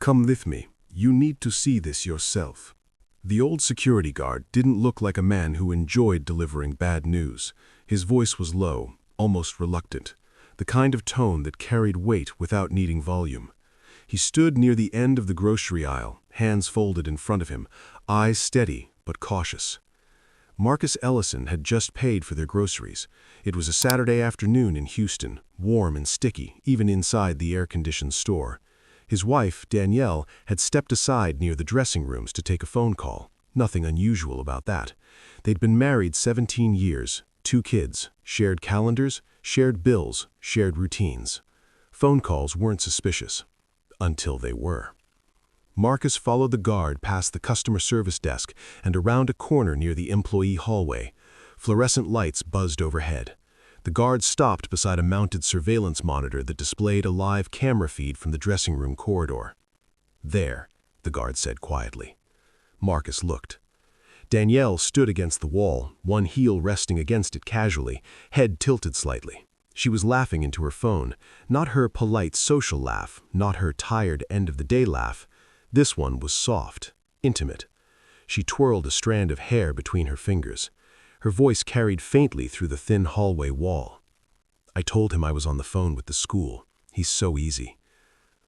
Come with me. You need to see this yourself. The old security guard didn't look like a man who enjoyed delivering bad news. His voice was low, almost reluctant, the kind of tone that carried weight without needing volume. He stood near the end of the grocery aisle, hands folded in front of him, eyes steady but cautious. Marcus Ellison had just paid for their groceries. It was a Saturday afternoon in Houston, warm and sticky, even inside the air-conditioned store. His wife, Danielle, had stepped aside near the dressing rooms to take a phone call. Nothing unusual about that. They'd been married 17 years, 2 kids, shared calendars, shared bills, shared routines. Phone calls weren't suspicious. Until they were. Marcus followed the guard past the customer service desk and around a corner near the employee hallway. Fluorescent lights buzzed overhead. The guard stopped beside a mounted surveillance monitor that displayed a live camera feed from the dressing room corridor. "There," the guard said quietly. Marcus looked. Danielle stood against the wall, one heel resting against it casually, head tilted slightly. She was laughing into her phone, not her polite social laugh, not her tired end-of-the-day laugh. This one was soft, intimate. She twirled a strand of hair between her fingers. Her voice carried faintly through the thin hallway wall. "I told him I was on the phone with the school. He's so easy."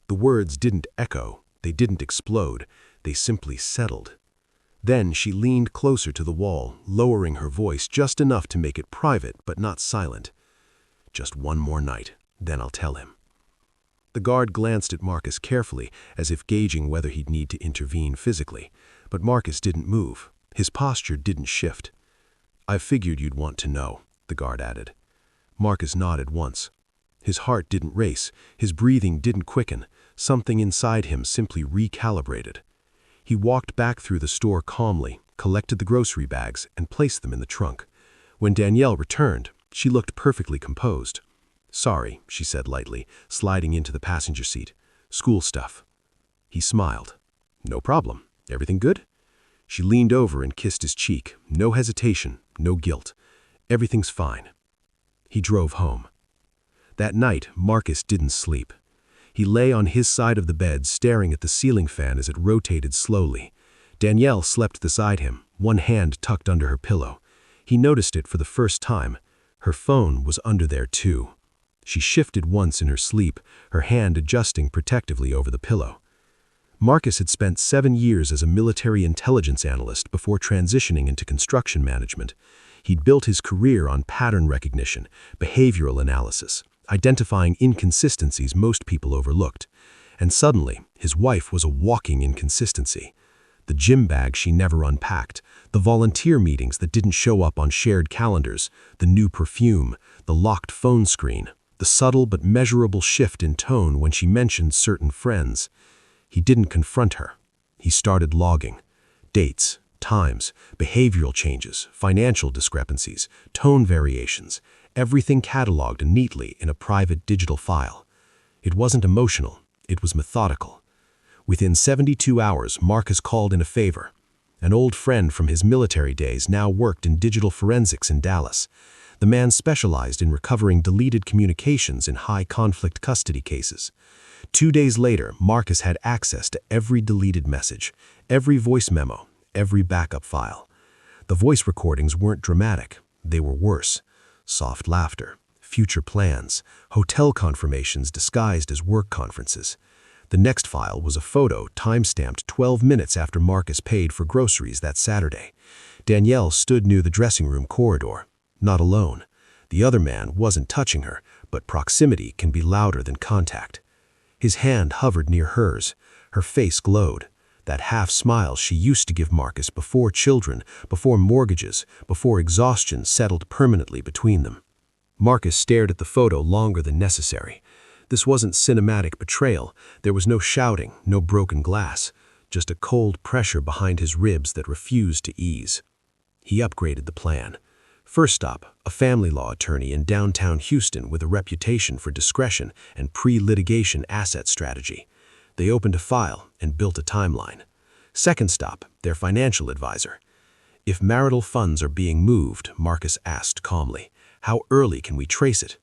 The words didn't echo, they didn't explode, they simply settled. Then she leaned closer to the wall, lowering her voice just enough to make it private but not silent. "Just one more night, then I'll tell him." The guard glanced at Marcus carefully, as if gauging whether he'd need to intervene physically, but Marcus didn't move. His posture didn't shift. "I figured you'd want to know," the guard added. Marcus nodded once. His heart didn't race, his breathing didn't quicken, something inside him simply recalibrated. He walked back through the store calmly, collected the grocery bags, and placed them in the trunk. When Danielle returned, she looked perfectly composed. "Sorry," she said lightly, sliding into the passenger seat. "School stuff." He smiled. "No problem. Everything good?" She leaned over and kissed his cheek. No hesitation, no guilt. "Everything's fine." He drove home. That night, Marcus didn't sleep. He lay on his side of the bed, staring at the ceiling fan as it rotated slowly. Danielle slept beside him, one hand tucked under her pillow. He noticed it for the first time. Her phone was under there too. She shifted once in her sleep, her hand adjusting protectively over the pillow. Marcus had spent 7 years as a military intelligence analyst before transitioning into construction management. He'd built his career on pattern recognition, behavioral analysis, identifying inconsistencies most people overlooked. And suddenly, his wife was a walking inconsistency. The gym bag she never unpacked, the volunteer meetings that didn't show up on shared calendars, the new perfume, the locked phone screen, the subtle but measurable shift in tone when she mentioned certain friends. He didn't confront her. He started logging. Dates, times, behavioral changes, financial discrepancies, tone variations, everything cataloged neatly in a private digital file. It wasn't emotional, it was methodical. Within 72 hours, Marcus called in a favor. An old friend from his military days now worked in digital forensics in Dallas. The man specialized in recovering deleted communications in high-conflict custody cases. 2 days later, Marcus had access to every deleted message, every voice memo, every backup file. The voice recordings weren't dramatic, they were worse. Soft laughter, future plans, hotel confirmations disguised as work conferences. The next file was a photo time-stamped 12 minutes after Marcus paid for groceries that Saturday. Danielle stood near the dressing room corridor. Not alone. The other man wasn't touching her, but proximity can be louder than contact. His hand hovered near hers. Her face glowed. That half smile she used to give Marcus before children, before mortgages, before exhaustion settled permanently between them. Marcus stared at the photo longer than necessary. This wasn't cinematic betrayal. There was no shouting, no broken glass, just a cold pressure behind his ribs that refused to ease. He upgraded the plan. First stop, a family law attorney in downtown Houston with a reputation for discretion and pre-litigation asset strategy. They opened a file and built a timeline. Second stop, their financial advisor. "If marital funds are being moved," Marcus asked calmly, "how early can we trace it?"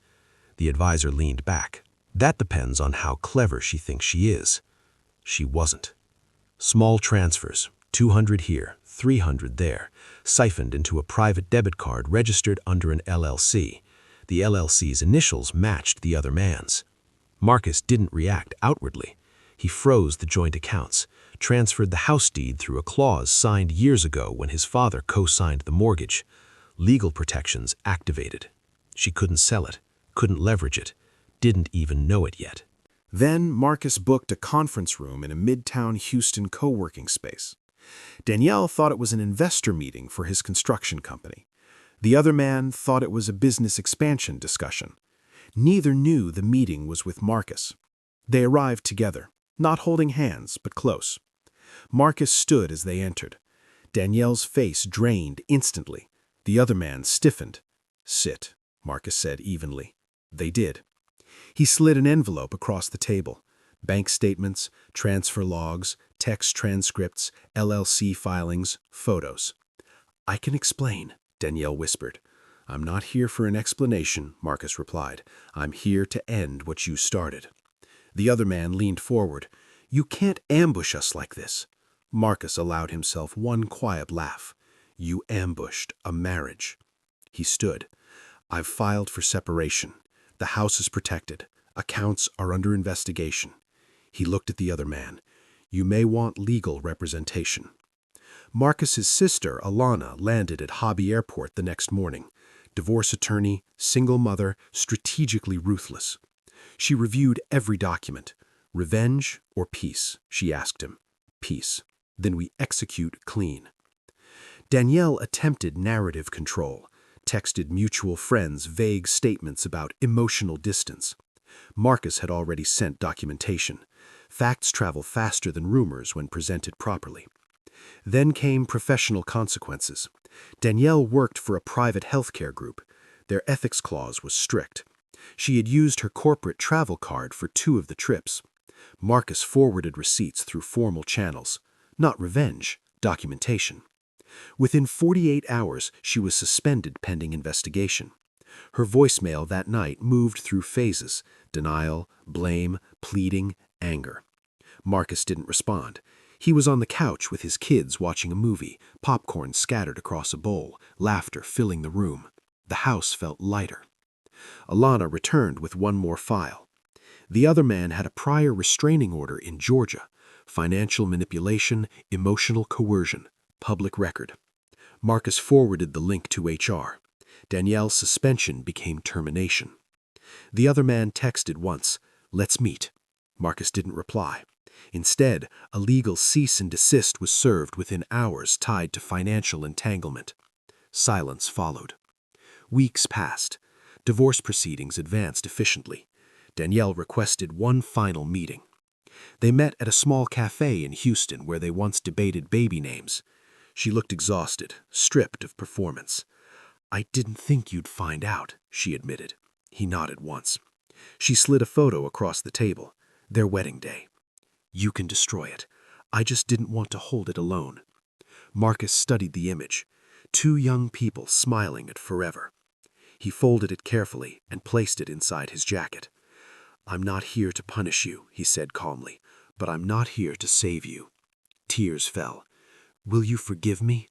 The advisor leaned back. "That depends on how clever she thinks she is." she wasn't. Small transfers, 200 here, 300 there, siphoned into a private debit card registered under an LLC. The LLC's initials matched the other man's. Marcus didn't react outwardly. He froze the joint accounts, transferred the house deed through a clause signed years ago when his father co-signed the mortgage. Legal protections activated. She couldn't sell it, couldn't leverage it, didn't even know it yet. Then Marcus booked a conference room in a midtown Houston co-working space. Danielle thought it was an investor meeting for his construction company. The other man thought it was a business expansion discussion. Neither knew the meeting was with Marcus. They arrived together, not holding hands, but close. Marcus stood as they entered. Danielle's face drained instantly. The other man stiffened. "Sit," Marcus said evenly. They did. He slid an envelope across the table. Bank statements, transfer logs, text transcripts, LLC filings, photos. "I can explain," Danielle whispered. "I'm not here for an explanation," Marcus replied. "I'm here to end what you started." The other man leaned forward. "You can't ambush us like this." Marcus allowed himself one quiet laugh. "You ambushed a marriage." He stood. "I've filed for separation. The house is protected. Accounts are under investigation." He looked at the other man. "You may want legal representation." Marcus's sister, Alana, landed at Hobby Airport the next morning. Divorce attorney, single mother, strategically ruthless. She reviewed every document. "Revenge or peace?" she asked him. "Peace. Then we execute clean." Danielle attempted narrative control, texted mutual friends vague statements about emotional distance. Marcus had already sent documentation. Facts travel faster than rumors when presented properly. Then came professional consequences. Danielle worked for a private healthcare group. Their ethics clause was strict. She had used her corporate travel card for 2 of the trips. Marcus forwarded receipts through formal channels. Not revenge, documentation. Within 48 hours, she was suspended pending investigation. Her voicemail that night moved through phases: denial, blame, pleading, anger. Marcus didn't respond. He was on the couch with his kids watching a movie, popcorn scattered across a bowl, laughter filling the room. The house felt lighter. Alana returned with one more file. The other man had a prior restraining order in Georgia: financial manipulation, emotional coercion, public record. Marcus forwarded the link to HR. Danielle's suspension became termination. The other man texted once, "Let's meet." Marcus didn't reply. Instead, a legal cease and desist was served within hours tied to financial entanglement. Silence followed. Weeks passed. Divorce proceedings advanced efficiently. Danielle requested one final meeting. They met at a small cafe in Houston where they once debated baby names. She looked exhausted, stripped of performance. "I didn't think you'd find out," she admitted. He nodded once. She slid a photo across the table. Their wedding day. "You can destroy it. I just didn't want to hold it alone." Marcus studied the image. 2 young people smiling at forever. He folded it carefully and placed it inside his jacket. "I'm not here to punish you," he said calmly, "but I'm not here to save you." Tears fell. "Will you forgive me?"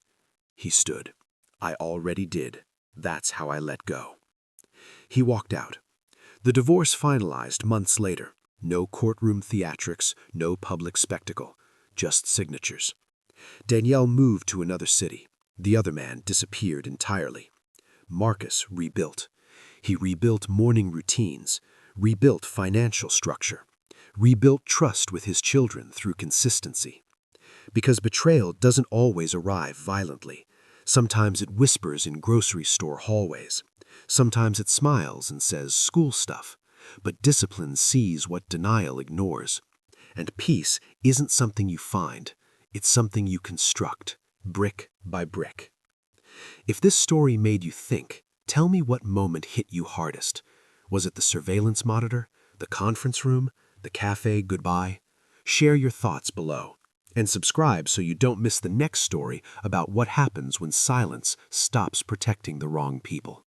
He stood. "I already did. That's how I let go." He walked out. The divorce finalized months later. No courtroom theatrics, no public spectacle, just signatures. Danielle moved to another city. The other man disappeared entirely. Marcus rebuilt. He rebuilt morning routines, rebuilt financial structure, rebuilt trust with his children through consistency. Because betrayal doesn't always arrive violently. Sometimes it whispers in grocery store hallways. Sometimes it smiles and says school stuff. But discipline sees what denial ignores. And peace isn't something you find. It's something you construct, brick by brick. If this story made you think, tell me what moment hit you hardest. Was it the surveillance monitor, the conference room, the cafe goodbye? Share your thoughts below. And subscribe so you don't miss the next story about what happens when silence stops protecting the wrong people.